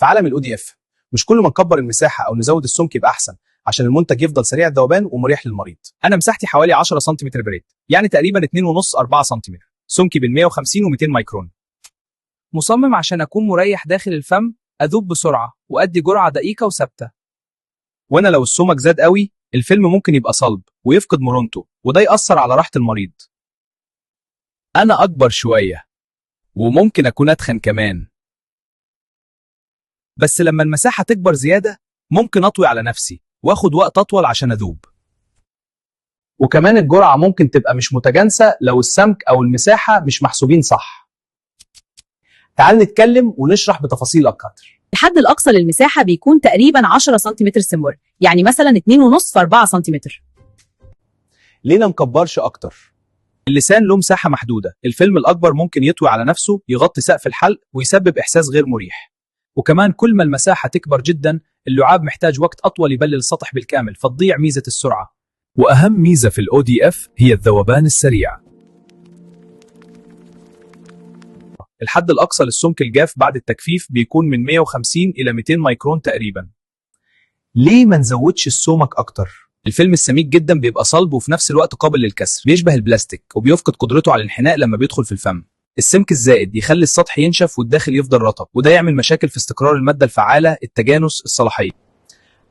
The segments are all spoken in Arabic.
في عالم الاو دي اف مش كل ما نكبر المساحه او نزود السمك يبقى احسن عشان المنتج يفضل سريع الذوبان ومريح للمريض. انا مساحتي حوالي 10 سم بريد، يعني تقريبا 2.5 4 سم، سمكي بين 150 و200 مايكرون. مصمم عشان أكون مريح داخل الفم، أذوب بسرعة وأدي جرعة دقيقة وثابتة. وانا لو السمك زاد قوي الفيلم ممكن يبقى صلب ويفقد مرونته، وده يأثر على راحة المريض. انا اكبر شوية وممكن اكون اتخن كمان، بس لما المساحة تكبر زيادة ممكن اطوي على نفسي واخد وقت اطول عشان اذوب. وكمان الجرعة ممكن تبقى مش متجانسة لو السمك او المساحة مش محسوبين صح. تعال نتكلم ونشرح بتفاصيل اكتر. الحد الأقصى للمساحة بيكون تقريبا 10 سنتيمتر سمور، يعني مثلا 2.5 في 4 سنتيمتر. ليه ما نكبرش اكتر؟ اللسان له مساحة محدودة، الفيلم الأكبر ممكن يطوي على نفسه يغطي سقف الحلق ويسبب إحساس غير مريح. وكمان كل ما المساحة تكبر جدا اللعاب محتاج وقت أطول يبلل السطح بالكامل، فتضيع ميزة السرعة. وأهم ميزة في الأو دي إف هي الذوبان السريع. الحد الأقصى للسمك الجاف بعد التجفيف بيكون من 150 إلى 200 مايكرون تقريبا. ليه ما نزودش السمك أكتر؟ الفيلم السميك جدا بيبقى صلب وفي نفس الوقت قابل للكسر، بيشبه البلاستيك وبيفقد قدرته على الانحناء لما بيدخل في الفم. السمك الزائد يخلي السطح ينشف والداخل يفضل رطب، وده يعمل مشاكل في استقرار المادة الفعالة، التجانس، الصلاحية.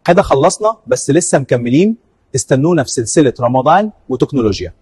كده خلصنا، بس لسه مكملين. استنونا في سلسلة رمضان وتكنولوجيا.